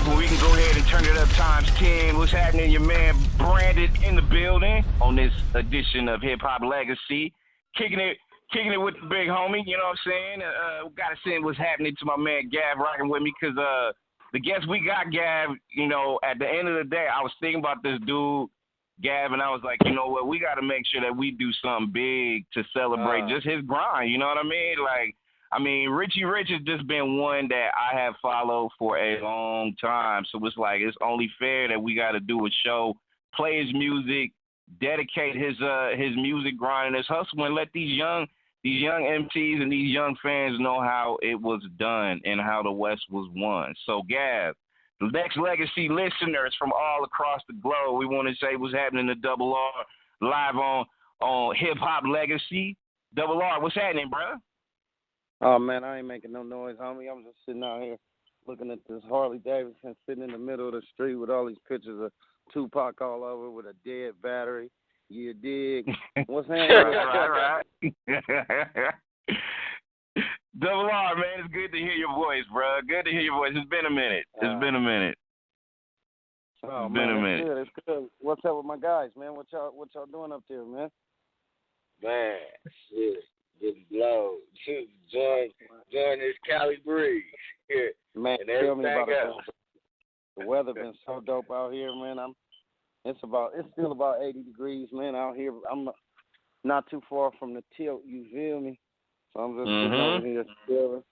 look, we can go ahead and turn it up times 10. What's happening? Your man Brandon in the building on this edition of Hip Hop Legacy. Kicking it with the big homie, you know what I'm saying? Got to send what's happening to my man Gav rocking with me because the guest we got, Gav, at the end of the day, I was thinking about this dude, Gav, and I was like, you know what? We got to make sure that we do something big to celebrate just his grind, you know what I mean? Richie Rich has just been one that I have followed for a long time. So it's like it's only fair that we got to do a show, play his music, dedicate his music grind and his hustle, and let these young MCs and these young fans know how it was done and how the West was won. So, Gav, the Nexxlegacy listeners from all across the globe, we want to say what's happening to Double R live on Hip Hop Legacy. Double R, what's happening, bro? Oh, man, I ain't making no noise, homie. I'm just sitting out here looking at this Harley Davidson sitting in the middle of the street with all these pictures of Tupac all over with a dead battery. You dig? What's happening? right. Double R, man, it's good to hear your voice, bro. Good to hear your voice. It's been a minute. Oh, man, it's good. What's up with my guys, man? What y'all doing up there, man? Man, shit. Getting low. Join this Cali breeze. Man, tell me about it. The weather been so dope out here, man. It's still about 80 degrees, man, out here. I'm not too far from the tilt, you feel me? So I'm just sitting over here chilling.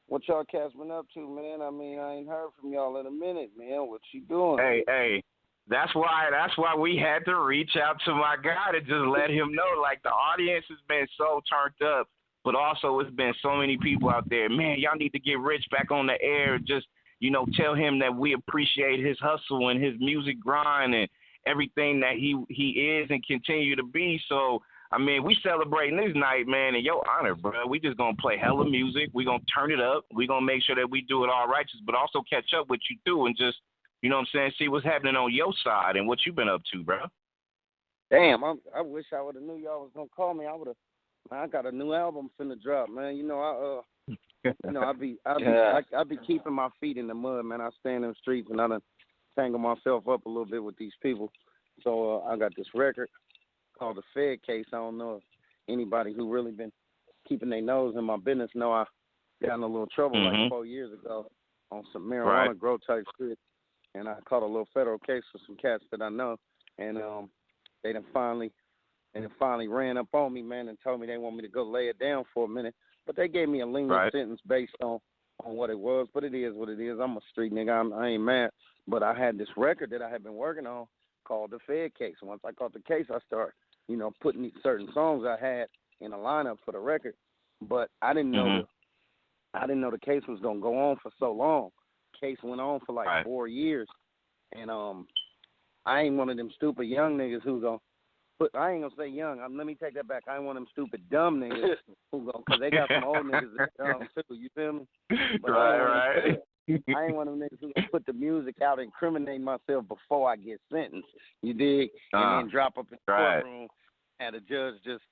What y'all cats been up to, man? I ain't heard from y'all in a minute, man. What you doing? Hey. That's why we had to reach out to my guy to just let him know. Like, the audience has been so turned up, but also it's been so many people out there. Man, y'all need to get Rich back on the air. Just, tell him that we appreciate his hustle and his music grind and everything that he is and continue to be. So, we celebrating this night, man, in your honor, bro. We just going to play hella music. We going to turn it up. We going to make sure that we do it all righteous, but also catch up with you, too, and just, you know what I'm saying, see what's happening on your side and what you've been up to, bro. Damn, I wish I would have knew y'all was going to call me. I got a new album finna drop, man. I be keeping my feet in the mud, man. I stay in them streets and I done tangle myself up a little bit with these people. So I got this record called The Fed Case. I don't know if anybody who really been keeping their nose in my business know I got in a little trouble like 4 years ago on some marijuana grow type shit. And I caught a little federal case for some cats that I know. And they finally ran up on me, man, and told me they want me to go lay it down for a minute. But they gave me a lenient sentence based on what it was. But it is what it is. I'm a street nigga. I ain't mad. But I had this record that I had been working on called The Fed Case. Once I caught the case, I started, putting these certain songs I had in a lineup for the record. But I didn't know the case was gonna go on for so long. Case went on for like 4 years, and I ain't one of them stupid young niggas who gonna. But I ain't gonna say young. Let me take that back. I ain't one of them stupid dumb niggas who go because they got some old niggas that dumb too. You feel me? But I ain't one of them niggas who gonna put the music out and incriminate myself before I get sentenced. You dig? And then drop up in the courtroom and the judge just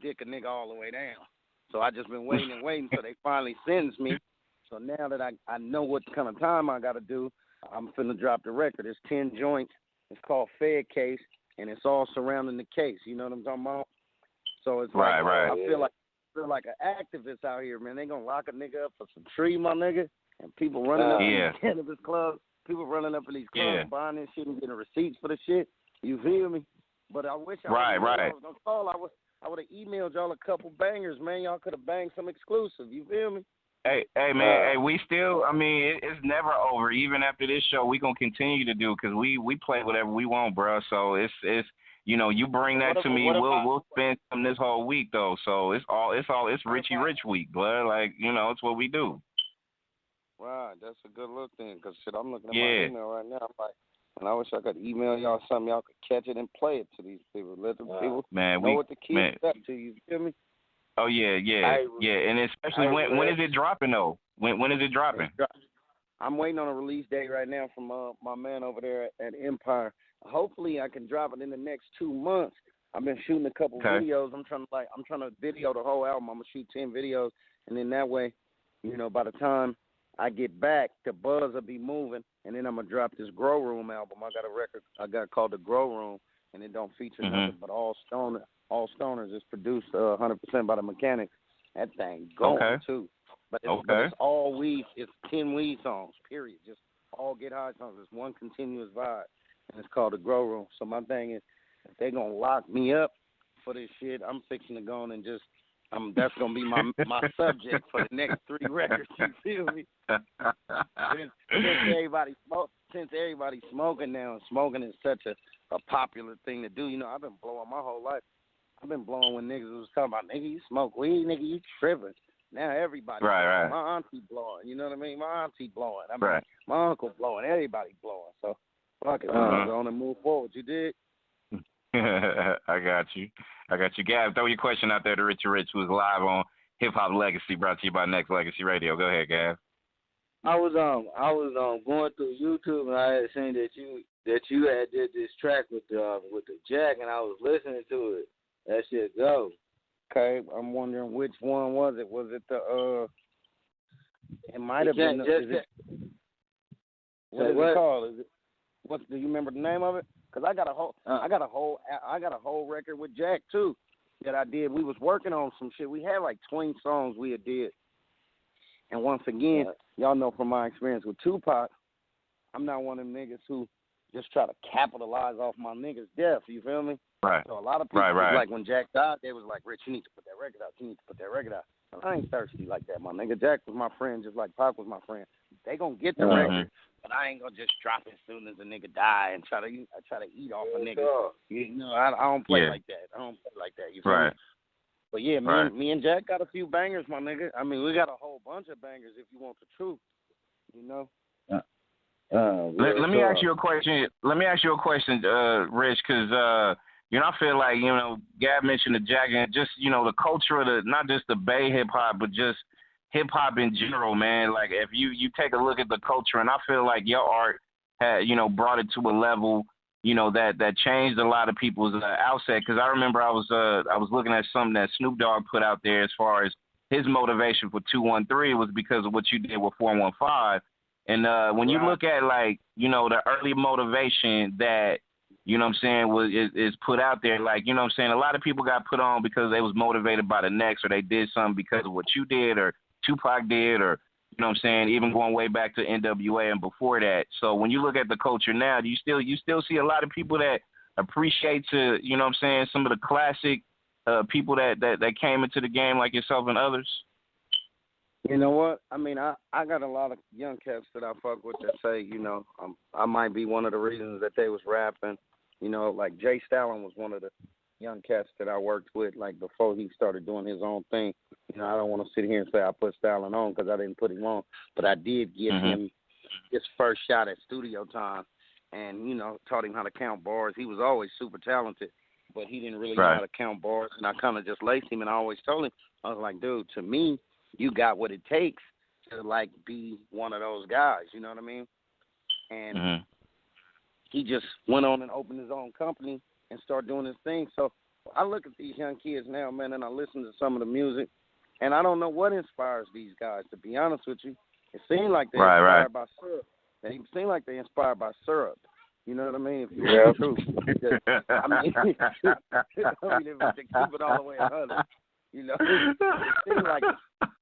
dick a nigga all the way down. So I just been waiting and waiting till they finally sentenced me. So now that I know what kind of time I got to do, I'm finna drop the record. It's 10 joints. It's called Fed Case, and it's all surrounding the case. You know what I'm talking about? So it's like I feel like an activist out here, man. They gonna lock a nigga up for some tree, my nigga, and people running up in these cannabis clubs. People running up in these clubs, buying this shit and getting receipts for the shit. You feel me? But I wish I was gonna call. I would have emailed y'all a couple bangers, man. Y'all could have banged some exclusive. You feel me? Hey, man, we still, it's never over. Even after this show, we going to continue to do because we play whatever we want, bro. So it's you bring that to me, we'll spend some this whole week, though. So it's Richie Rich week, bro. Like, it's what we do. Right, that's a good look then because, shit, I'm looking at my email right now. I'm like, and I wish I could email y'all something. Y'all could catch it and play it to these people. Let the people know what the key is up to. You feel me? Oh, yeah, and especially when is it dropping, though? When is it dropping? I'm waiting on a release date right now from my man over there at Empire. Hopefully, I can drop it in the next 2 months. I've been shooting a couple videos. I'm trying to video the whole album. I'm gonna shoot 10 videos, and then that way, by the time I get back, the buzz will be moving, and then I'm gonna drop this Grow Room album. I got a record I got called the Grow Room, and it don't feature nothing but all stoners. It's produced 100% by the Mechanics. That thing going too. But it's all weed. It's 10 weed songs, period. Just all get high songs. It's one continuous vibe, and it's called the Grow Room. So my thing is, if they gonna lock me up for this shit, I'm fixing to go on and just that's gonna be my subject for the next 3 records. You feel me? Since everybody's smoking now, and smoking is such a popular thing to do. You know, I've been blowing my whole life. I've been blowing when niggas was talking about, nigga, you smoke weed, nigga, you tripping. Now everybody, right. My auntie blowing, you know what I mean? My auntie blowing. I mean, my uncle blowing, everybody blowing. So, fuck it, we're going to go on and move forward. You dig? I got you. Gav, throw your question out there to Richie Rich, who's live on Hip Hop Legacy, brought to you by Nexxlegacy Radio. Go ahead, Gav. I was going through YouTube, and I had seen that you had did this track with the Jack, and I was listening to it. That shit go. Okay, I'm wondering which one was it? Was it the It might have been. What is it called? Do you remember the name of it? Because I got a whole record with Jack too that I did. We was working on some shit. We had like 20 songs we had did. And once again, y'all know from my experience with Tupac, I'm not one of them niggas who just try to capitalize off my niggas' death. You feel me? Right. So a lot of people, like when Jack died, they was like, Rich, you need to put that record out. You need to put that record out. But I ain't thirsty like that, my nigga. Jack was my friend just like Pac was my friend. They gonna get the record, but I ain't gonna just drop it as soon as a nigga die and try to eat off a nigga. You know, I don't play like that. You feel me? But yeah, me and Jack got a few bangers, my nigga. I mean, we got a whole bunch of bangers if you want the truth, you know. Let me ask you a question. Rich, because you know, I feel like, you know, Gab mentioned the Jack and just, you know, the culture of not just the Bay hip hop, but just hip hop in general, man. Like if you take a look at the culture, and I feel like your art had, you know, brought it to a level, you know, that changed a lot of people's outset. Because I remember I was looking at something that Snoop Dogg put out there as far as his motivation for 213 was because of what you did with 415. And when you look at, like, you know, the early motivation that, you know what I'm saying, is put out there, like, you know what I'm saying, a lot of people got put on because they was motivated by the Next, or they did something because of what you did or Tupac did, or, you know what I'm saying, even going way back to NWA and before that. So when you look at the culture now, do you still see a lot of people that appreciate, you know what I'm saying, some of the classic people that came into the game like yourself and others? You know what? I mean, I got a lot of young cats that I fuck with that say, you know, I might be one of the reasons that they was rapping. You know, like Jay Stalin was one of the young cats that I worked with, like, before he started doing his own thing. You know, I don't want to sit here and say I put Stalin on because I didn't put him on, but I did give him his first shot at studio time and, you know, taught him how to count bars. He was always super talented, but he didn't really know how to count bars, and I kind of just laced him, and I always told him, I was like, dude, to me, you got what it takes to, like, be one of those guys, you know what I mean? And he just went on and opened his own company and started doing his thing. So I look at these young kids now, man, and I listen to some of the music, and I don't know what inspires these guys, to be honest with you. It seems like they're inspired by syrup. They seem like they're inspired by syrup. You know what I mean? If you want the truth. I mean, if they keep it all the way 100. You know, it seems like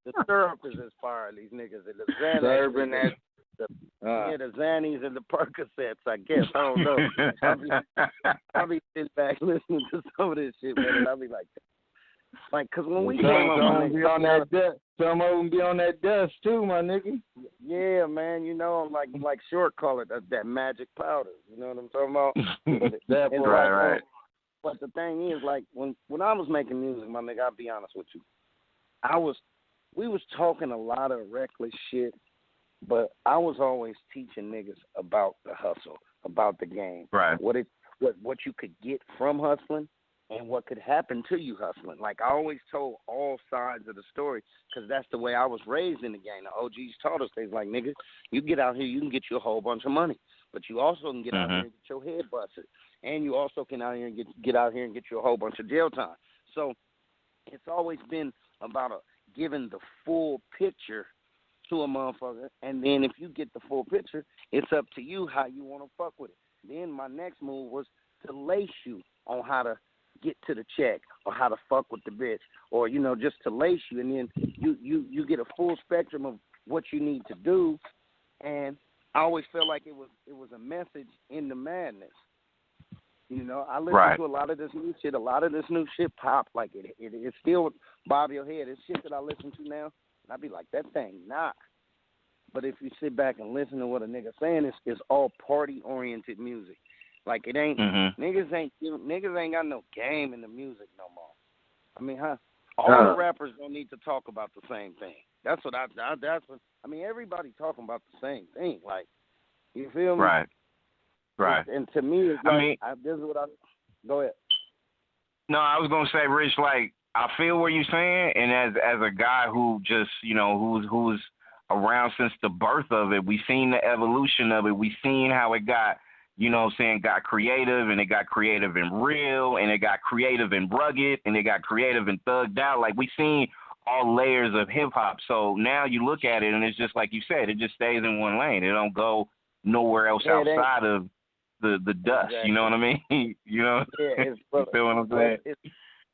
the syrup is inspiring these niggas, and the Xanax, the Xannies and the Percocets, I guess. I don't know. I'll be sitting back listening to some of this shit, man, and I'll be like, because when we came up, some of them be on that dust too, my nigga. Yeah, man, you know, like Short call it that magic powder. You know what I'm talking about? Right. But the thing is, like, when I was making music, my nigga, I'll be honest with you, we was talking a lot of reckless shit, but I was always teaching niggas about the hustle, about the game, what you could get from hustling, and what could happen to you hustling. Like, I always told all sides of the story because that's the way I was raised in the game. The OGs taught us, they was like, nigga, you get out here, you can get you a whole bunch of money, but you also can get out here and get your head busted. And you also can out here and get out here and get you a whole bunch of jail time. So it's always been about giving the full picture to a motherfucker, and then if you get the full picture, it's up to you how you want to fuck with it. Then my next move was to lace you on how to get to the check or how to fuck with the bitch, or just to lace you, and then you get a full spectrum of what you need to do. And I always felt like it was a message in the madness. I listen to a lot of this new shit. A lot of this new shit pop like it still bob your head. It's shit that I listen to now, and I be like, that thing knock. But if you sit back and listen to what a nigga saying, it's all party oriented music. Like it ain't niggas ain't got no game in the music no more. I mean, all the rappers don't need to talk about the same thing. That's what everybody talking about the same thing. Like, you feel me? Right. And to me, it's like, this is what go ahead. No, I was gonna say, Rich, like, I feel what you're saying, and as a guy who just, who's around since the birth of it, we've seen the evolution of it. We've seen how it got, got creative, and it got creative and real, and it got creative and rugged, and it got creative and thugged out. Like, we've seen all layers of hip hop. So now you look at it, and it's just like you said, it just stays in one lane. It don't go nowhere else outside of the dust. Exactly. You know what I mean? Yeah, you feel what I'm saying?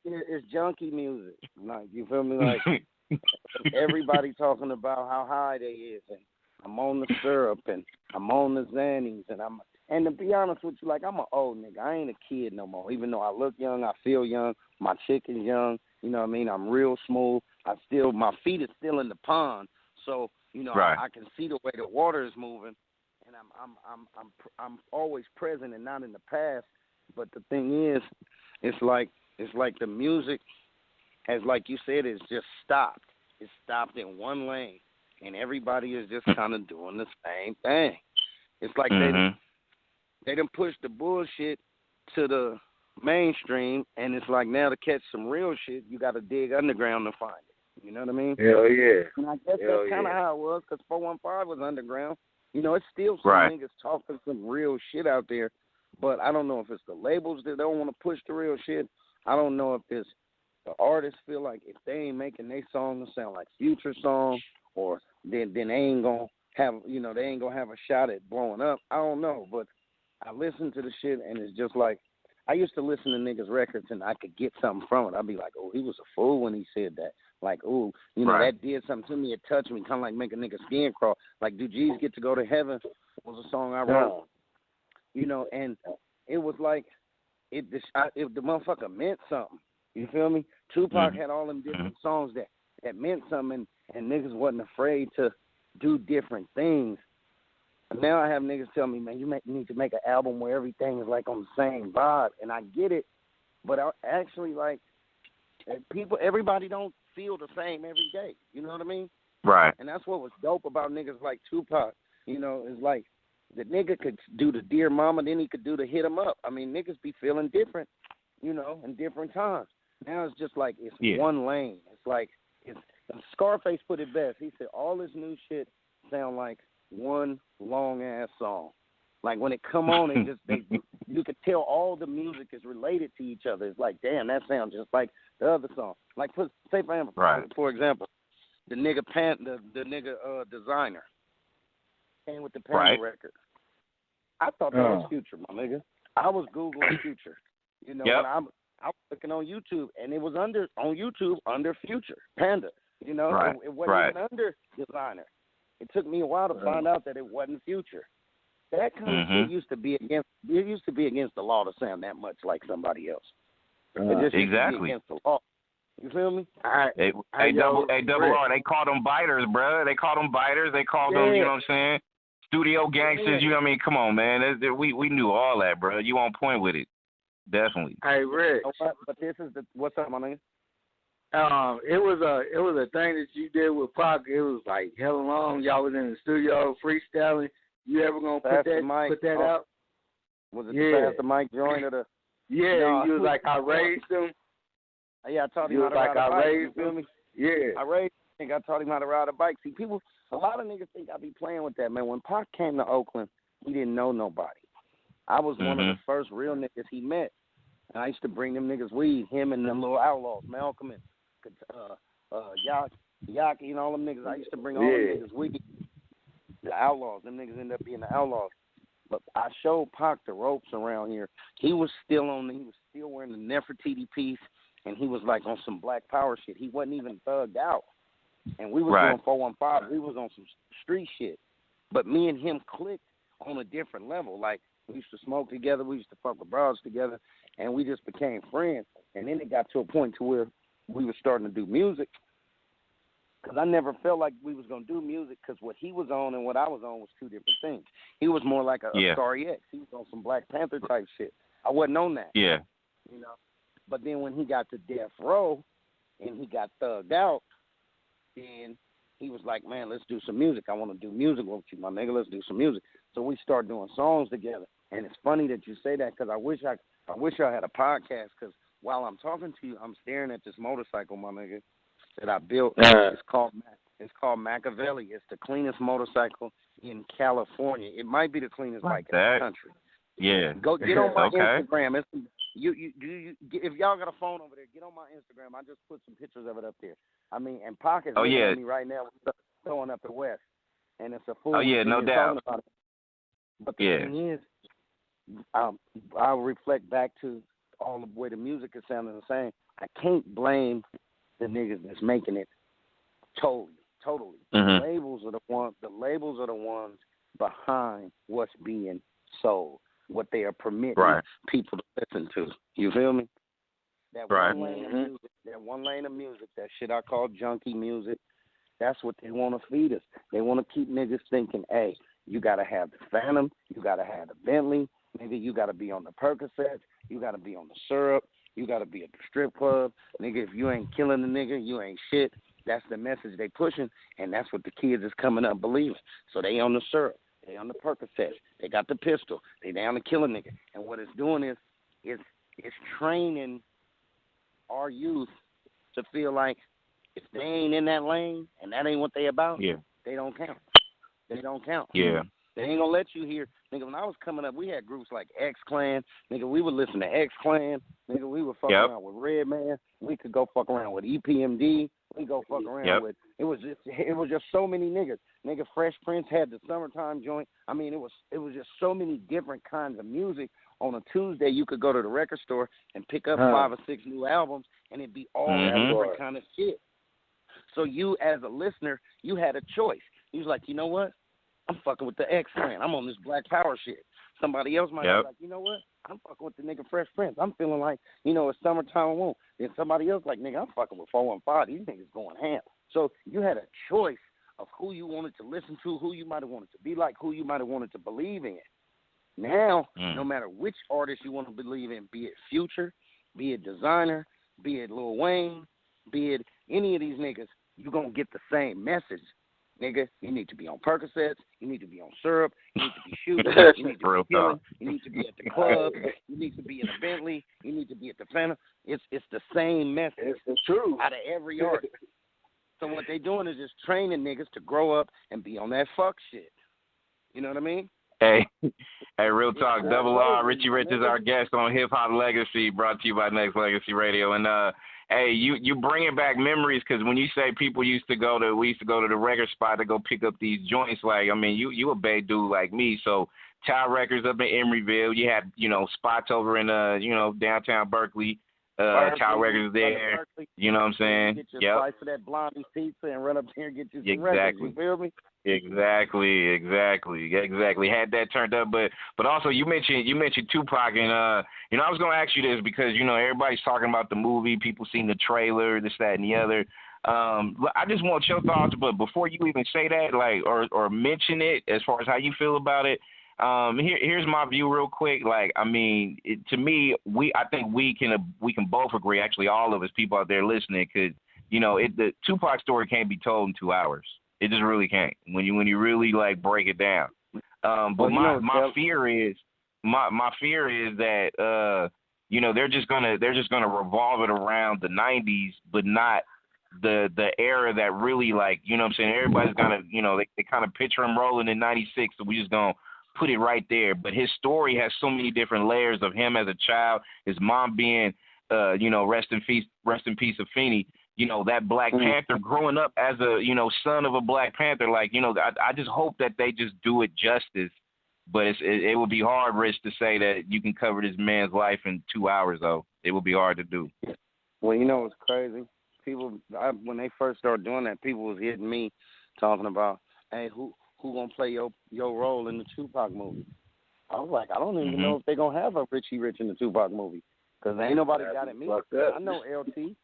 It's junkie music. Like, you feel me? Like, everybody talking about how high they is, and I'm on the syrup, and I'm on the Xannies, and to be honest with you, like, I'm an old nigga. I ain't a kid no more. Even though I look young, I feel young. My chick is young. You know what I mean? I'm real smooth. My feet is still in the pond, so I can see the way the water is moving, and I'm always present and not in the past. But the thing is, it's like the music has, like you said, it's just stopped. It's stopped in one lane, and everybody is just kind of doing the same thing. It's like they done pushed the bullshit to the mainstream, and it's like now to catch some real shit, you got to dig underground to find it. You know what I mean? Hell yeah. And I guess that's kind of how it was, because 415 was underground. It's still some niggas talking some real shit out there, but I don't know if it's the labels that don't want to push the real shit. I don't know if it's the artists feel like if they ain't making their songs sound like Future songs, or then they ain't gonna have they ain't gonna have a shot at blowing up. I don't know, but I listen to the shit, and it's just like, I used to listen to niggas' records, and I could get something from it. I'd be like, oh, he was a fool when he said that. Like, oh, that did something to me. It touched me, kind of like make a nigga skin crawl. Like, Do G's Get to Go to Heaven was a song I wrote. And it was like, the motherfucker meant something. You feel me? Tupac had all them different songs that meant something, and niggas wasn't afraid to do different things. And now I have niggas tell me, man, you need to make an album where everything is like on the same vibe, and I get it, but I actually, like, everybody don't feel the same every day. You know what I mean? Right. And that's what was dope about niggas like Tupac. Is like the nigga could do the Dear Mama, then he could do the Hit 'Em Up. I mean, niggas be feeling different, in different times. Now it's just like it's one lane. It's like Scarface put it best. He said all this new shit sound like one long ass song. Like when it come on, you could tell all the music is related to each other. It's like, damn, that sounds just like the other song. Like for example, the nigga Designer came with the Panda record. I thought that was Future, my nigga. I was Googling Future. When I was looking on YouTube, and it was on YouTube under Future Panda. It wasn't even under Designer. It took me a while to find out that it wasn't Future. That kind of shit used to be against the law to sound that much like somebody else. It just used to be against the law. You feel me? Double R. They called them biters, bro. They called them biters. They called them, you know what I'm saying? Studio gangsters. You know what I mean? Come on, man. We knew all that, bro. You on point with it. Definitely. Hey, Rick. But this is what's up, my nigga? It was a thing that you did with Pac. It was like hella long. Y'all was in the studio freestyling. You ever gonna put that out? Was it the Pastor Mike joint or the? Yeah, no, you was like, I raised him. Yeah, I taught him how to ride a bike. You feel me? Yeah. I taught him how to ride a bike. See, a lot of niggas think I be playing with that, man. When Pac came to Oakland, he didn't know nobody. I was one of the first real niggas he met. And I used to bring them niggas weed, him and them little outlaws, Malcolm and Yaki and all them niggas. I used to bring all them niggas with me. The Outlaws. Them niggas ended up being the Outlaws. But I showed Pac the ropes around here. He was still wearing the Nefertiti piece, and he was like on some Black Power shit. He wasn't even thugged out. And we was doing 415. We was on some street shit. But me and him clicked on a different level. Like, we used to smoke together. We used to fuck with bros together. And we just became friends. And then it got to a point to where we were starting to do music. Because I never felt like we was going to do music because what he was on and what I was on was two different things. He was more like a Starry X. He was on some Black Panther type shit. I wasn't on that. Yeah. You know. But then when he got to Death Row and he got thugged out, then he was like, man, let's do some music. I want to do music with you, my nigga. Let's do some music. So we started doing songs together. And it's funny that you say that because I wish I had a podcast because while I'm talking to you, I'm staring at this motorcycle, my nigga, that I built. It's called Machiavelli. It's the cleanest motorcycle in California. It might be the cleanest bike in the country. Yeah. Go get on my Instagram. If y'all got a phone over there, get on my Instagram. I just put some pictures of it up there. I mean, and Pocket's looking at me right now throwing up the West, and it's a fool. Oh yeah, no doubt. But the thing is, I'll reflect back to all the way the music is sounding the same. I can't blame the niggas that's making it totally. Mm-hmm. The labels are the ones behind what's being sold, what they are permitting people to listen to. You feel me? That one lane of music, that shit I call junkie music, that's what they want to feed us. They want to keep niggas thinking, hey, you got to have the Phantom, you got to have the Bentley, nigga, you got to be on the Percocets, you got to be on the syrup, you got to be at the strip club. Nigga, if you ain't killing the nigga, you ain't shit. That's the message they pushing, and that's what the kids is coming up believing. So they on the syrup, they on the Percocets, they got the pistol, they down to kill a nigga. And what it's doing is it's training our youth to feel like if they ain't in that lane and that ain't what they about, they don't count. They don't count. Yeah. They ain't gonna let you hear. Nigga, when I was coming up, we had groups like X Clan. Nigga, we would listen to X Clan. Nigga, we would fuck around with Redman. We could go fuck around with EPMD. We go fuck around with. It was just so many niggas. Nigga, Fresh Prince had the Summertime joint. I mean, it was just so many different kinds of music. On a Tuesday, you could go to the record store and pick up 5 or 6 new albums, and it'd be all different kind of shit. So you, as a listener, you had a choice. You was like, you know what? I'm fucking with the X Clan. I'm on this Black Power shit. Somebody else might be like, you know what? I'm fucking with the nigga Fresh Prince. I'm feeling like, it's Summertime Won't. Then somebody else like, nigga, I'm fucking with 415. These niggas going ham. So you had a choice of who you wanted to listen to, who you might have wanted to be like, who you might have wanted to believe in. Now, no matter which artist you want to believe in, be it Future, be it Designer, be it Lil Wayne, be it any of these niggas, you're going to get the same message. Nigga, you need to be on Percocets, you need to be on syrup, you need to be shooting, you need to be killing, you need to be at the club, you need to be in a Bentley, you need to be at the Phantom. It's the same message. It's the truth. Out of every artist. So what they doing is just training niggas to grow up and be on that fuck shit. You know what I mean? Hey, real talk. Double R. Richie Rich is our guest on Hip Hop Legacy, brought to you by Nexxlegacy Radio. And hey, you bringing back memories because when you say we used to go to the record spot to go pick up these joints. Like, I mean, you a big dude like me, so Child Records up in Emeryville. You had spots over in downtown Berkeley. Child Records there. You know what I'm saying? Get your slice of that Blondie pizza and run up here and get you some records. You feel me? Exactly. Had that turned up, but also you mentioned Tupac, and I was gonna ask you this because everybody's talking about the movie, people seen the trailer, this, that, and the other. I just want your thoughts, but before you even say that, like, or mention it as far as how you feel about it. Here's my view real quick. Like, I mean, to me, I think we can both agree, actually all of us people out there listening, because the Tupac story can't be told in 2 hours. It just really can't when you really like break it down. But my fear is that they're just gonna revolve it around the 90s, but not the era that really, like, what I'm saying, everybody's gonna they kind of picture him rolling in 96, so we just gonna put it right there. But his story has so many different layers of him as a child, his mom being rest in peace Afeni. that Black Panther, growing up as a, son of a Black Panther, like, I just hope that they just do it justice. But it would be hard, Rich, to say that you can cover this man's life in 2 hours, though. It would be hard to do. Well, it's crazy. People, when they first started doing that, people was hitting me talking about, hey, who gonna play your role in the Tupac movie? I was like, I don't even know if they're gonna have a Richie Rich in the Tupac movie, because ain't nobody got at me. I know LT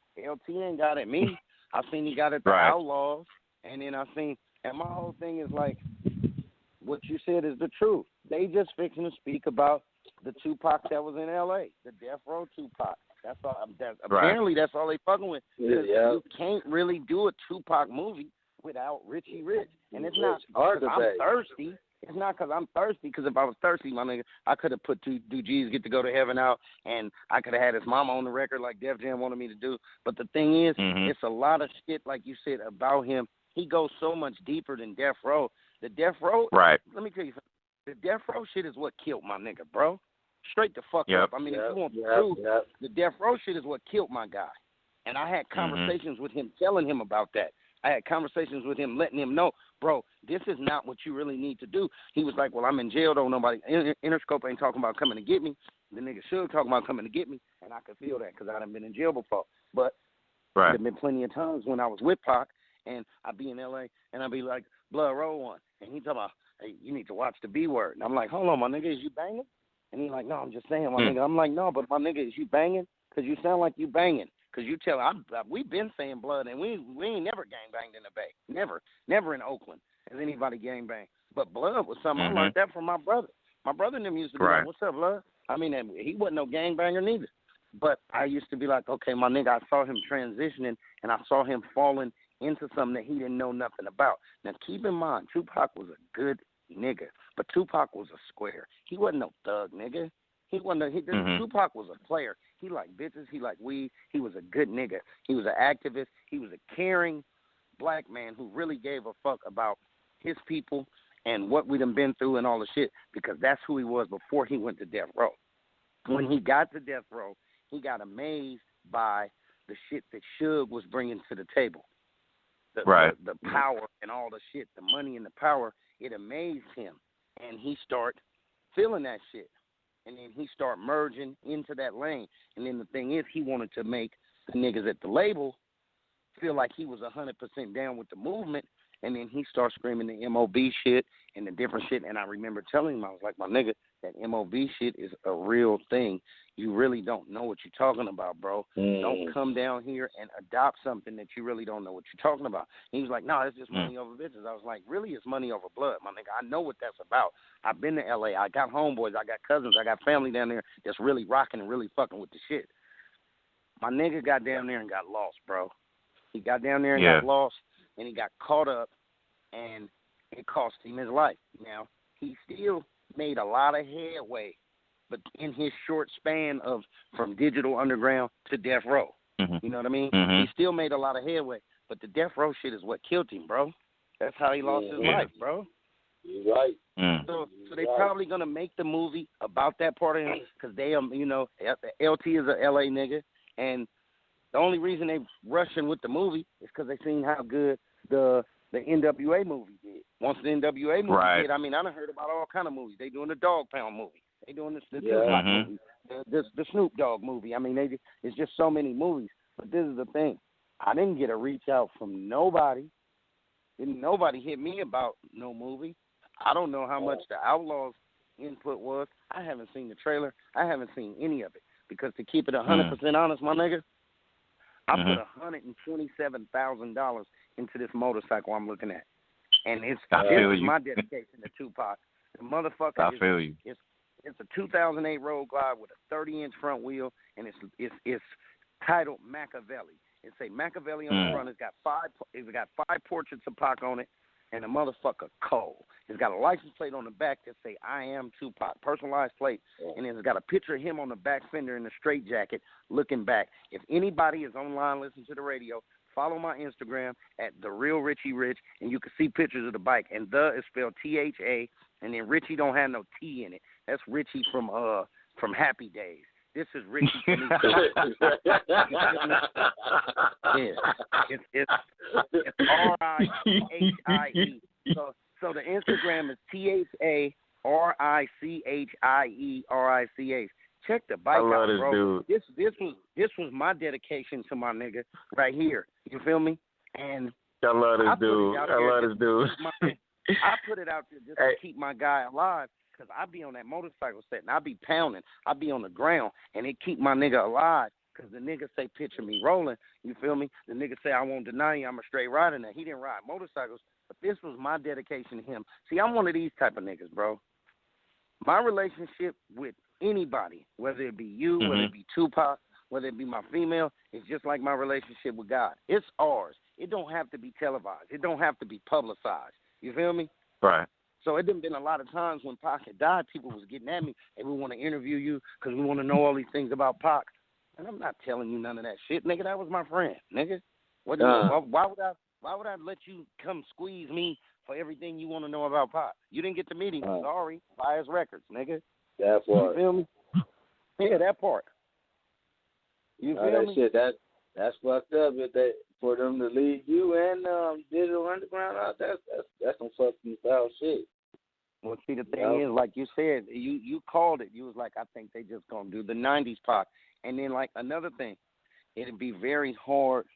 ain't got at me. I seen he got at the Outlaws, and then and my whole thing is like, what you said is the truth. They just fixing to speak about the Tupac that was in L.A., the Death Row Tupac. That's all. Apparently, that's all they fucking with. You can't really do a Tupac movie without Richie Rich, and it's not because I'm thirsty. It's not because I'm thirsty. Because if I was thirsty, my nigga, I could have put Do G's Get to Go to Heaven out, and I could have had his mama on the record like Def Jam wanted me to do. But the thing is, it's a lot of shit, like you said, about him. He goes so much deeper than Death Row. The Death Row, let me tell you something. The Death Row shit is what killed my nigga, bro. Straight the fuck up. I mean, if you want the truth, the Death Row shit is what killed my guy. And I had conversations with him, telling him about that. I had conversations with him, letting him know, bro, this is not what you really need to do. He was like, well, I'm in jail, though. Nobody, Interscope ain't talking about coming to get me. The nigga should talk about coming to get me, and I could feel that because I done been in jail before. But there have been plenty of times when I was with Pac, and I'd be in L.A., and I'd be like, Blood Roll One. And he talking about, hey, you need to watch the B word. And I'm like, hold on, my nigga, is you banging? And he's like, no, I'm just saying, my nigga. I'm like, no, but my nigga, is you banging? Because you sound like you banging. Because you tell, we've been saying blood, and we ain't never gangbanged in the Bay. Never in Oakland has anybody gangbanged. But blood was something, I learned that from my brother. My brother and them used to be like, what's up, blood? I mean, he wasn't no gangbanger neither. But I used to be like, okay, my nigga, I saw him transitioning, and I saw him falling into something that he didn't know nothing about. Now, keep in mind, Tupac was a good nigga, but Tupac was a square. He wasn't no thug nigga. He wasn't. Tupac was a player. He liked bitches. He liked weed. He was a good nigga. He was an activist. He was a caring black man who really gave a fuck about his people and what we done been through and all the shit, because that's who he was before he went to death row. When he got to death row, he got amazed by the shit that Suge was bringing to the table. The power and all the shit, the money and the power, it amazed him. And he started feeling that shit. And then he started merging into that lane. And then the thing is, he wanted to make the niggas at the label feel like he was 100% down with the movement. And then he started screaming the MOB shit and the different shit. And I remember telling him, I was like, my nigga, that MOB shit is a real thing. You really don't know what you're talking about, bro. Don't come down here and adopt something that you really don't know what you're talking about. And he was like, no, it's just money over bitches. I was like, really, it's money over blood, my nigga. I know what that's about. I've been to L.A. I got homeboys. I got cousins. I got family down there that's really rocking and really fucking with the shit. My nigga got down there and got lost, bro. He got down there and got lost, and he got caught up, and it cost him his life. Now, he still made a lot of headway, but in his short span of from Digital Underground to Death Row. You know what I mean? He still made a lot of headway, but the Death Row shit is what killed him, bro. That's how he lost his life, bro. You're right. So they probably going to make the movie about that part of him because they, LT is a L.A. nigga, and the only reason they rushing with the movie is because they seen how good the NWA movie did. Once the NWA movie did, I mean, I done heard about all kind of movies. They doing the Dog Pound movie. They doing the Tupac movie, the Snoop Dogg movie. I mean, it's just so many movies. But this is the thing. I didn't get a reach out from nobody. Didn't nobody hit me about no movie. I don't know how much the Outlaws input was. I haven't seen the trailer. I haven't seen any of it. Because to keep it 100% honest, my nigga, I put $127,000 into this motorcycle I'm looking at. And this is my dedication to Tupac. The motherfucker it's a 2008 Road Glide with a 30-inch front wheel, and it's titled Machiavelli. It's a Machiavelli on the front. It's got five portraits of Pac on it, and the motherfucker cold. It's got a license plate on the back that say I am Tupac, personalized plate, and it's got a picture of him on the back fender in a straight jacket looking back. If anybody is online listening to the radio, follow my Instagram at The Real Richie Rich, and you can see pictures of the bike. And the is spelled T-H-A, and then Richie don't have no T in it. That's Richie from Happy Days. This is Richie Kanika. Yeah, it's RICHIE. So the Instagram is THARICHIERICH. Check the bike out, bro. This was my dedication to my nigga right here. You feel me? And I love this dude. I put it out there just to keep my guy alive, because I be on that motorcycle set and I be pounding. I be on the ground, and it keep my nigga alive, because the nigga say picture me rolling. You feel me? The nigga say I won't deny you, I'm a straight rider. Now, he didn't ride motorcycles, but this was my dedication to him. See, I'm one of these type of niggas, bro. My relationship with anybody, whether it be you, whether it be Tupac, whether it be my female, it's just like my relationship with God. It's ours. It don't have to be televised. It don't have to be publicized. You feel me? Right. So it done been a lot of times when Pac had died, people was getting at me, and we want to interview you because we want to know all these things about Pac. And I'm not telling you none of that shit, nigga. That was my friend, nigga. Why would I let you come squeeze me for everything you want to know about Pac? You didn't get to meet him. Sorry. Buy his records, nigga. That part. You feel me? Yeah, that part. You feel me? Shit, that's fucked up. For them to leave you and Digital Underground out, that's some fucking foul shit. Well, see, the thing is, like you said, you called it. You was like, I think they just gonna do the '90s Pac. And then, like, another thing, it'd be very hard.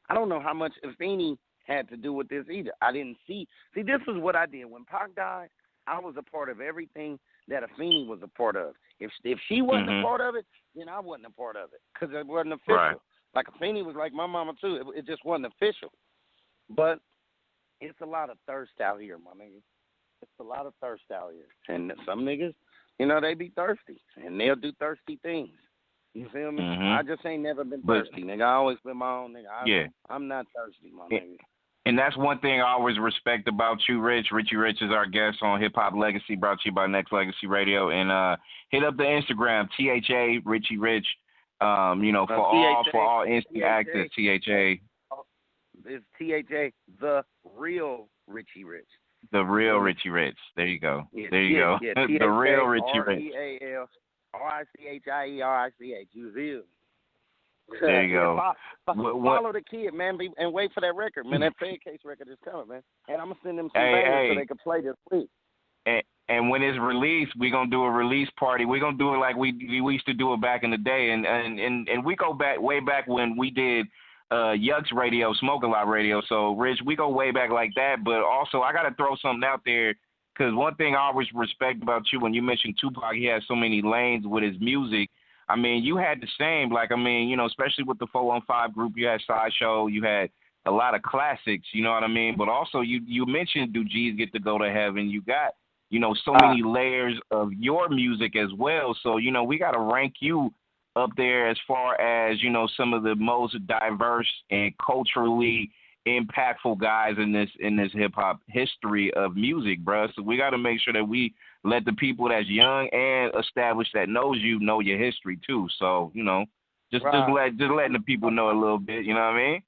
I don't know how much Afeni had to do with this either. I didn't see. See, this is what I did when Pac died. I was a part of everything that Afeni was a part of. If she wasn't a part of it, then I wasn't a part of it, because it wasn't official. Right. Like, Afeni was like my mama too. It just wasn't official. But it's a lot of thirst out here, my nigga. It's a lot of thirst out here. And some niggas, they be thirsty, and they'll do thirsty things. You feel me? I just ain't never been thirsty, nigga. I always been my own nigga. I'm not thirsty, my nigga. And that's one thing I always respect about you, Rich. Richie Rich is our guest on Hip Hop Legacy, brought to you by Nexxlegacy Radio. And hit up the Instagram, THA Richie Rich. For all instant access, THA. It's THA, the real Richie Rich. The real Richie Rich. There you go. Yeah, there you go. Yeah, the real Richie Rich. REALRICHIERICH. You feel? There you go. Follow the kid, man, and wait for that record, man. That Fed Case record is coming, man. And I'm gonna send them some bangers so they can play this week. And when it's released, we're gonna do a release party. We're gonna do it like we used to do it back in the day, and we go back way back when we did Yuck's Radio, Smoke a Lot Radio. So Rich, we go way back like that. But also, I gotta throw something out there, because one thing I always respect about you, when you mentioned Tupac, he has so many lanes with his music. I mean, you had the same, especially with the 415 group, you had Sideshow, you had a lot of classics, you know what I mean? But also, you mentioned Do G's Get to Go to Heaven? You got, so many layers of your music as well. So, we got to rank you up there as far as, some of the most diverse and culturally impactful guys in this hip-hop history of music, bro. So we got to make sure that we let the people that's young and established that knows you know your history too. So, just letting the people know a little bit, you know what I mean?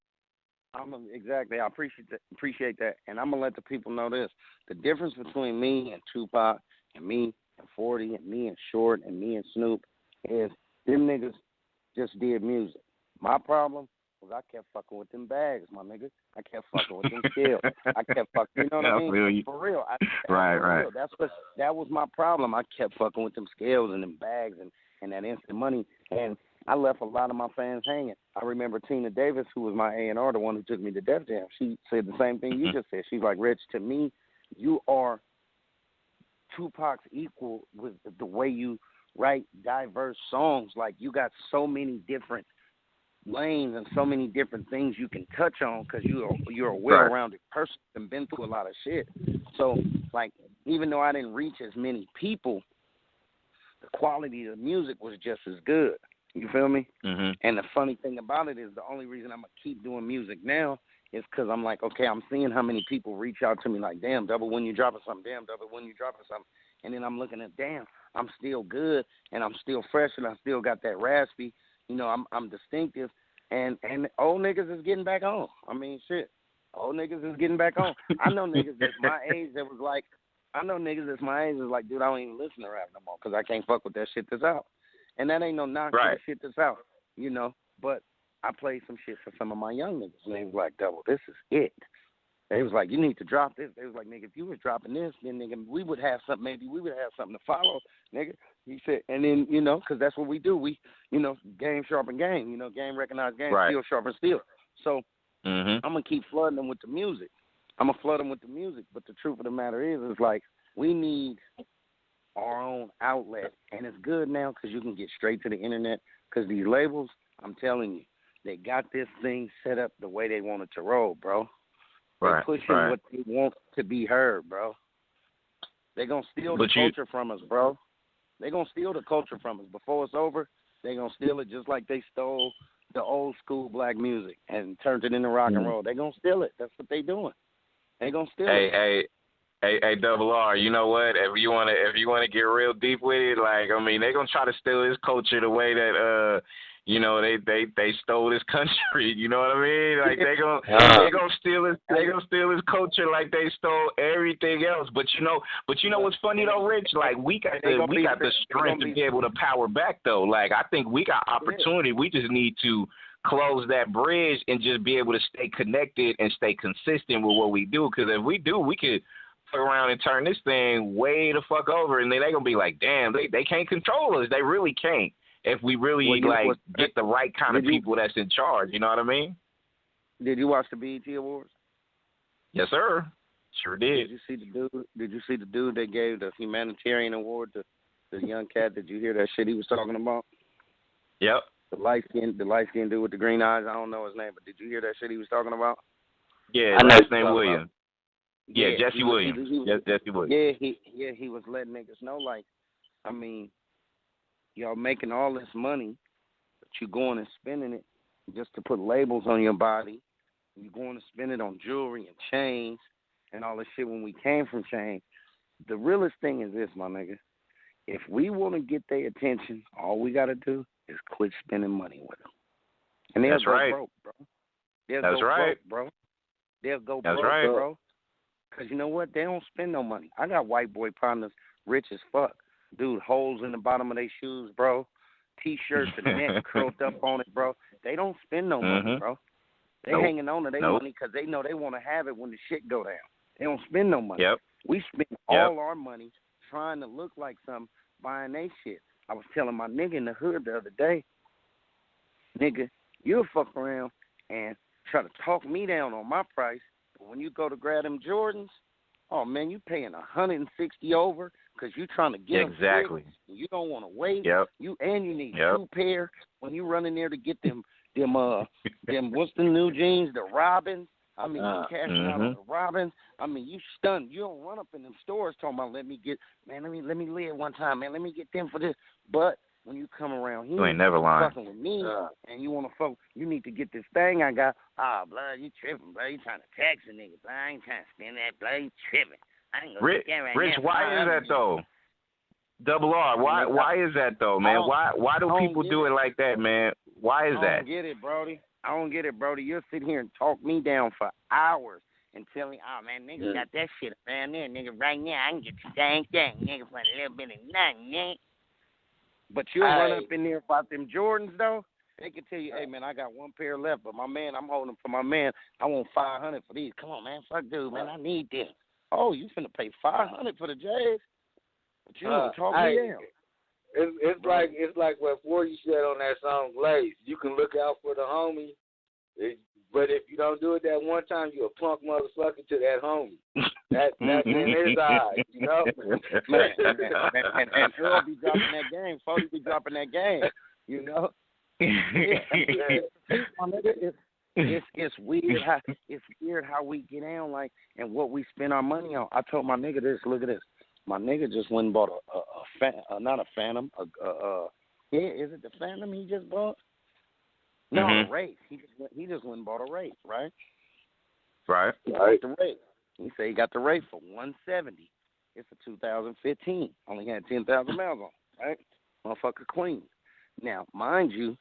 Exactly. I appreciate that. And I'm going to let the people know this. The difference between me and Tupac and me and 40 and me and Short and me and Snoop is them niggas just did music. My problem was I kept fucking with them bags, my nigga. I kept fucking with them scales. I kept fucking, you know what I mean? For real. Right. That was my problem. I kept fucking with them scales and them bags and that instant money. And I left a lot of my fans hanging. I remember Tina Davis, who was my A&R, the one who took me to Def Jam. She said the same thing you just said. She's like, Rich, to me, you are Tupac's equal with the way you write diverse songs. Like, you got so many different lanes and so many different things you can touch on, because you're a well-rounded person and been through a lot of shit. So, like, even though I didn't reach as many people, the quality of the music was just as good. You feel me? And the funny thing about it is the only reason I'm going to keep doing music now is because I'm like, okay, I'm seeing how many people reach out to me like, damn, Double, when you dropping something, damn, Double, when you dropping something. And then I'm looking at, damn, I'm still good and I'm still fresh and I still got that raspy. I'm distinctive. And old niggas is getting back on. I mean, shit. Old niggas is getting back on. I know niggas that's my age that was like, dude, I don't even listen to rap no more because I can't fuck with that shit that's out. And that ain't no knock to Right. the shit that's out, you know. But I played some shit for some of my young niggas, and they was like, Double, this is it. They was like, you need to drop this. They was like, nigga, if you was dropping this, then, nigga, we would have something. Maybe we would have something to follow, nigga. He said, and then, you know, because that's what we do. We, you know, game sharpen game. You know, game recognize game, Right. steel sharpen steel. So Mhm. I'm going to keep flooding them with the music. I'm going to flood them with the music. But the truth of the matter is like, we need our own outlet. And it's good now because you can get straight to the internet because these labels, I'm telling you, they got this thing set up the way they want it to roll, bro. They pushing what they want to be heard, bro. They gonna steal the culture from us, bro. They gonna steal the culture from us. Before it's over, they gonna steal it just like they stole the old school black music and turned it into rock and roll. They gonna steal it. That's what they doing. They gonna steal it. Hey, Double R. You know what? If you wanna get real deep with it, like I mean, they gonna try to steal this culture the way that you know, they stole this country. You know what I mean? Like they gonna steal this culture like they stole everything else. But you know what's funny though, Rich? Like we got the strength to be able to power back though. Like I think we got opportunity. We just need to close that bridge and just be able to stay connected and stay consistent with what we do. Because if we do, we could fuck around and turn this thing way the fuck over, and then they gonna be like, damn, they can't control us. They really can't. If we really get the right kind of people that's in charge, you know what I mean? Did you watch the BET Awards? Yes, sir. Sure did. Did you see the dude that gave the humanitarian award to the young cat? Did you hear that shit he was talking about? Yep. The light skinned dude with the green eyes. I don't know his name, but did you hear that shit he was talking about? Yeah, last name Williams. Yeah, Jesse Williams. Jesse Williams. He was letting niggas know, like, I mean, y'all making all this money, but you going and spending it just to put labels on your body. You're going to spend it on jewelry and chains and all this shit when we came from chains. The realest thing is this, my nigga. If we want to get their attention, all we got to do is quit spending money with them. And they'll go broke, bro. They'll go broke, bro. They'll go broke, bro. Because you know what? They don't spend no money. I got white boy partners rich as fuck. Dude, holes in the bottom of their shoes, bro. T-shirts and neck curled up on it, bro. They don't spend no money, bro. They hanging on to their money because they know they want to have it when the shit go down. They don't spend no money. Yep. We spend all our money trying to look like something, buying they shit. I was telling my nigga in the hood the other day, nigga, you'll fuck around and try to talk me down on my price. But when you go to grab them Jordans, oh, man, you paying $160 over because you trying to get exactly. them. You don't want to wait. Yep. You need 2 pair when you run in there to get them what's the new jeans, the Robins. I mean, you cashing out on the Robins. I mean, you stunned. You don't run up in them stores talking about let me live one time, man. Let me get them for this. But when you come around here, you ain't never lying. Fucking with me, and you want to fuck, you need to get this thing I got. Blood, you tripping, blood. You trying to tax a nigga, blood. I ain't trying to spend that, blood. You tripping. I ain't gonna get that right Rich, now, why is that though? Double R, why is that though, man? Why do people do it like that, man? Why is that? I don't get it, Brody. You'll sit here and talk me down for hours and tell me, oh, man, nigga got that shit around there, nigga, right now. I can get the same thing, nigga, for a little bit of nothing, nigga. But you'll run up in there about them Jordans, though. They can tell you, hey, man, I got 1 pair left, but my man, I'm holding for my man. I want $500 for these. Come on, man. Fuck, dude, man. I need this. Oh, you finna pay $500 for the J's? But you don't talk me down. It's like what 40 said on that song Blaze. You can look out for the homie, but if you don't do it that one time, you a punk motherfucker to that homie. That's in his eyes, you know. Man, and Earl be dropping that game. 40 be dropping that game, you know. It's weird how we get down like and what we spend our money on. I told my nigga this. Look at this. My nigga just went and bought not a Phantom. Is it the Phantom he just bought? No, a Wraith. He just went and bought a Wraith, right? Right. The Wraith. He said he got the Wraith for $170. It's a 2015. Only had 10,000 miles on, right? Motherfucker clean. Now, mind you,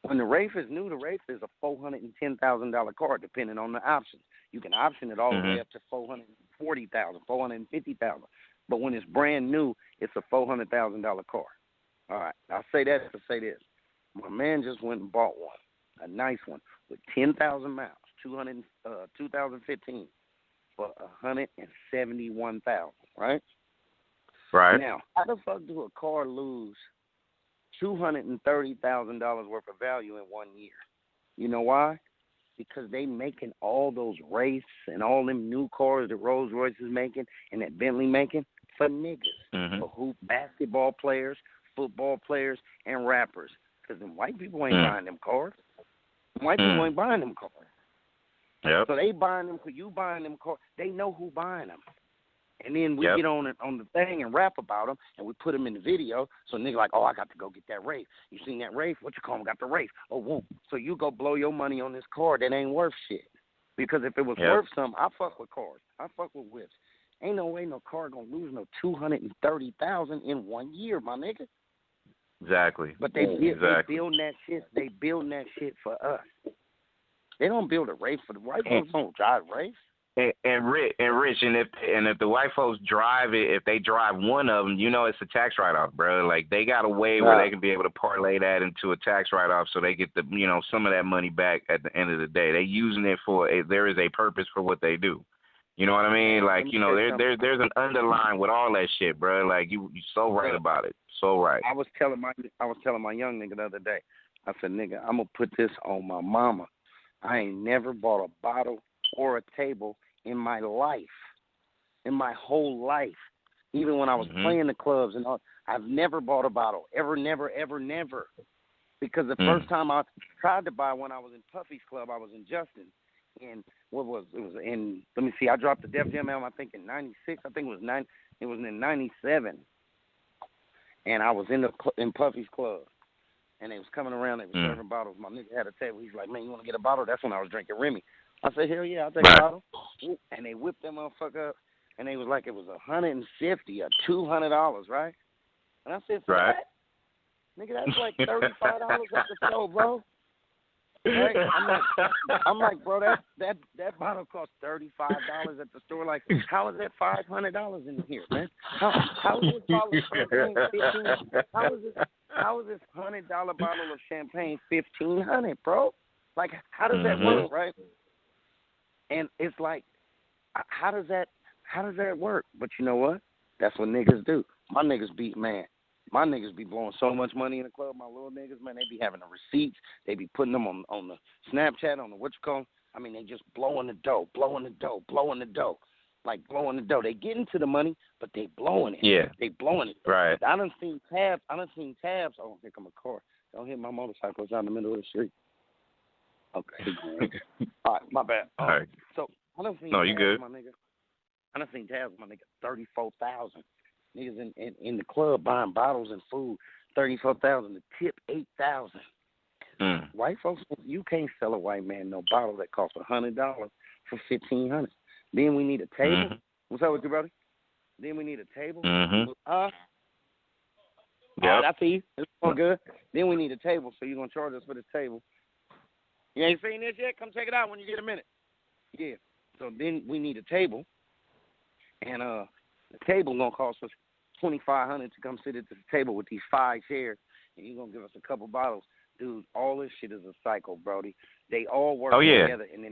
when the Wraith is new, the Wraith is a $410,000 car, depending on the options. You can option it all the way up to $440,000, $450,000. But when it's brand new, it's a $400,000 car. All right, I'll say that to say this. My man just went and bought one, a nice one with 10,000 miles, 2015, for 171,000. Right. Right. Now, how the fuck do a car lose $230,000 worth of value in 1 year? You know why? Because they making all those Wraiths and all them new cars that Rolls Royce is making and that Bentley making for niggas, for who basketball players, football players, and rappers. Because them white people ain't buying them cars. White people ain't buying them cars. Yep. So they buying them because you buying them cars. They know who buying them. And then we get on the thing and rap about them, and we put them in the video. So nigga like, oh, I got to go get that Wraith. You seen that Wraith? What you call them? Got the Wraith. Oh, whoop. So you go blow your money on this car that ain't worth shit. Because if it was worth something, I fuck with cars. I fuck with whips. Ain't no way no car gonna lose no $230,000 in 1 year, my nigga. Exactly. But they building that shit. They building that shit for us. They don't build a Wraith for the white folks. Don't drive Wraiths. And Rich, and if the white folks drive it, if they drive one of them, you know it's a tax write-off, bro. Like they got a way where they can be able to parlay that into a tax write-off, so they get the some of that money back at the end of the day. They using it for there is a purpose for what they do. You know what I mean? Like there's an underline with all that shit, bro. Like you so right about it, so right. I was telling my young nigga the other day. I said, nigga, I'm gonna put this on my mama. I ain't never bought a bottle or a table in my life, in my whole life. Even when I was playing the clubs and all, I've never bought a bottle. Ever, never, ever, never. Because the first time I tried to buy one, I was in Puffy's club. I was in Justin. And it was in, let me see, I dropped the Def Jam album, I think in 96. I think it was in 97. And I was in Puffy's club. And they was coming around, they were serving bottles. My nigga had a table. He's like, man, you want to get a bottle? That's when I was drinking Remy. I said, hell yeah, I'll take a bottle. And they whipped that motherfucker up, and they was like, it was $150 or $200, right? And I said, for that? Nigga, that's like $35 at the store, bro. Right? I'm like, bro, that bottle costs $35 at the store. Like, how is that $500 in here, man? How is this bottle of champagne $1,500? How is this $100 bottle of champagne $1,500, bro? Like, how does that work, right? And it's like, how does that work? But you know what? That's what niggas do. My niggas be blowing so much money in the club. My little niggas, man, they be having the receipts. They be putting them on the Snapchat, on the I mean, they just blowing the dough. Like blowing the dough. They get into the money, but they blowing it. Yeah. They blowing it. Right. I done seen tabs. Oh, here come a car. Don't hit my motorcycle. It's out in the middle of the street. Okay. All right, my bad. All right. So I done seen you good. My nigga. I done seen tabs, my nigga, 34,000. Niggas in the club buying bottles and food, 34,000. The tip 8,000. White folks, you can't sell a white man no bottle that costs $100 for $1,500. Then we need a table. What's up with you, brother? Then we need a table. Yeah, I see you. It's all good. Then we need a table, so you're gonna charge us for this table. You ain't seen this yet? Come check it out when you get a minute. Yeah. So then we need a table, and the table gonna cost us $2,500 to come sit at this table with these 5 chairs, and you're gonna give us a couple bottles, dude. All this shit is a cycle, Brody. They all work together, and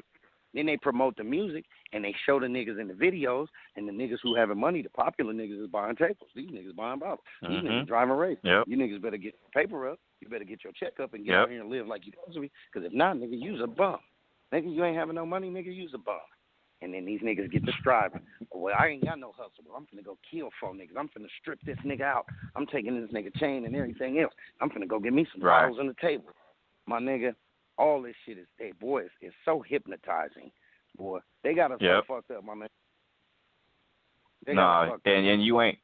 then they promote the music, and they show the niggas in the videos, and the niggas who having money, the popular niggas is buying tables. These niggas buying bottles. These niggas driving race. You niggas better get your paper up. You better get your check up and get out here and live like you supposed to be. Because if not, nigga, you's a bum. Nigga, you ain't having no money, nigga, you's a bum. And then these niggas get to striving. Well, I ain't got no hustle. I'm finna go kill 4 niggas. I'm finna strip this nigga out. I'm taking this nigga chain and everything else. I'm finna go get me some bottles on the table. My nigga, all this shit is, boy, it's so hypnotizing. Boy, they got us so fucked up, my man. And you ain't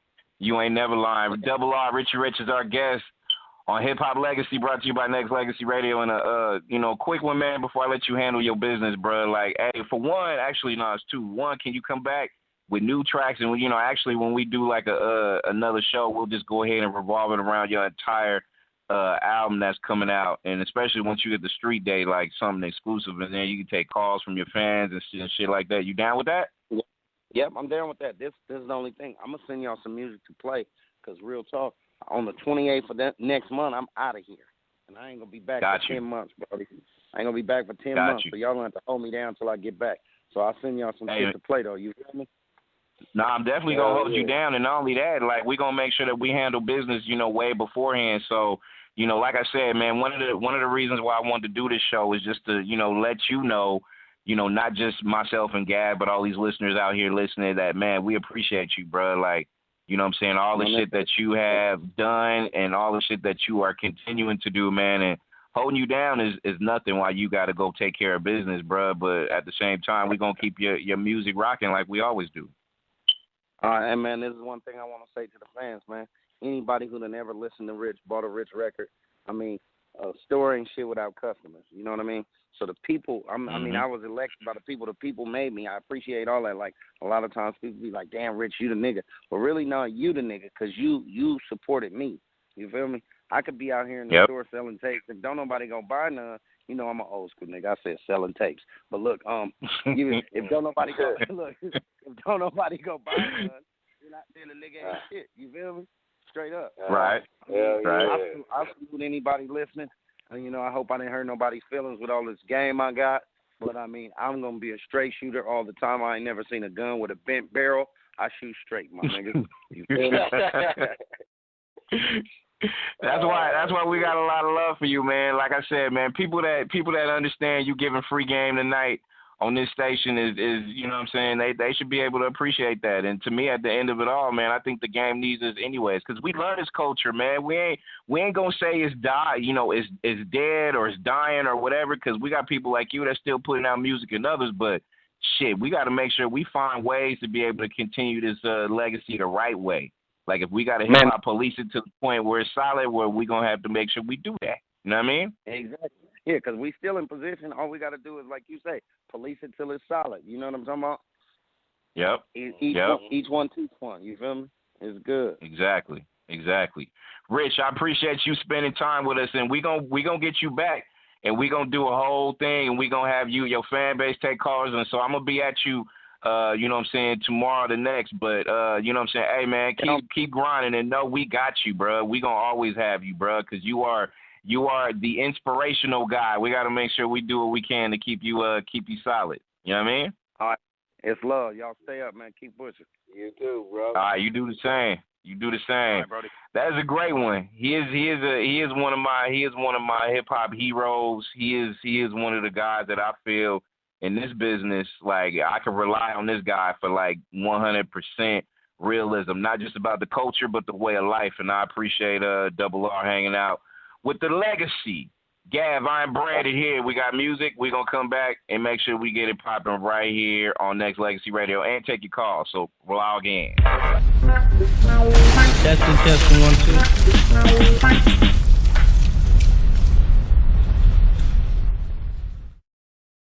never lying. Double R, Richie Rich is our guest on Hip Hop Legacy, brought to you by Nexxlegacy Radio. And quick one, man, before I let you handle your business, bro. Like, hey, for one, actually, no, it's 2. 1, can you come back with new tracks? And actually, when we do like another show, we'll just go ahead and revolve it around your entire album that's coming out, and especially once you get the street day, like something exclusive, and then you can take calls from your fans and shit like that. You down with that? Yep, I'm down with that. This is the only thing. I'm gonna send y'all some music to play, cause real talk, on the 28th of that next month, I'm out of here. And I ain't going to be back for 10 months, bro. I ain't going to be back for 10 months, so y'all going to have to hold me down until I get back. So I'll send y'all some shit to play, though. You feel me? No, I'm definitely going to hold you down. And not only that, like, we're going to make sure that we handle business, you know, way beforehand. So, you know, like I said, man, one of the reasons why I wanted to do this show is just to, you know, let you know, not just myself and Gab, but all these listeners out here listening that, man, we appreciate you, bro. Like, you know what I'm saying, all the shit that you have done and all the shit that you are continuing to do, man, and holding you down is nothing while you got to go take care of business, bro. But at the same time, we're going to keep your music rocking like we always do. And, man, this is one thing I want to say to the fans, man. Anybody who done ever listened to Rich, bought a Rich record, I mean, store ain't shit without customers. You know what I mean? So the people, I mean, I was elected by the people made me. I appreciate all that. Like, a lot of times people be like, damn, Rich, you the nigga. But really, no, you the nigga because you supported me. You feel me? I could be out here in the store selling tapes. If don't nobody go buy none, you know I'm an old school nigga. I said selling tapes. But look, if don't nobody go buy none, then a nigga ain't shit. You feel me? Straight up. Right. I salute anybody listening. And, you know, I hope I didn't hurt nobody's feelings with all this game I got. But, I mean, I'm going to be a straight shooter all the time. I ain't never seen a gun with a bent barrel. I shoot straight, my nigga. You feel me? That's why we got a lot of love for you, man. Like I said, man, people that understand you giving free game tonight on this station is you know what I'm saying, they should be able to appreciate that. And to me, at the end of it all, man, I think the game needs us anyways, because we love this culture, man. We ain't gonna say it's dead or it's dying or whatever, because we got people like you that's still putting out music and others, but shit, we got to make sure we find ways to be able to continue this legacy the right way. Like, if we got to hip-hop police it to the point where it's solid, where we going to have to make sure we do that. You know what I mean? Exactly. Yeah, because we still in position. All we got to do is, like you say, police it till it's solid. You know what I'm talking about? Yep. Each one teach one. You feel me? It's good. Exactly. Rich, I appreciate you spending time with us, and we gonna get you back, and we gonna do a whole thing, and we gonna have your fan base take calls, and so I'm gonna be at you. You know what I'm saying, tomorrow the next, but you know what I'm saying, hey man, keep grinding and know we got you, bro. We gonna always have you, bro, because you are the inspirational guy. We gotta make sure we do what we can to keep you solid. You know what I mean? All right, it's love. Y'all stay up, man. Keep pushing. You too, bro. All right, you do the same. All right, that is a great one. He is one of my hip hop heroes. He is one of the guys that I feel in this business, like, I can rely on this guy for, like, 100% realism, not just about the culture, but the way of life. And I appreciate Double R hanging out with the legacy. Gav, I'm branded here. We got music. We're going to come back and make sure we get it popping right here on Nexxlegacy Radio and take your call. So we'll log in. Testing 1 2.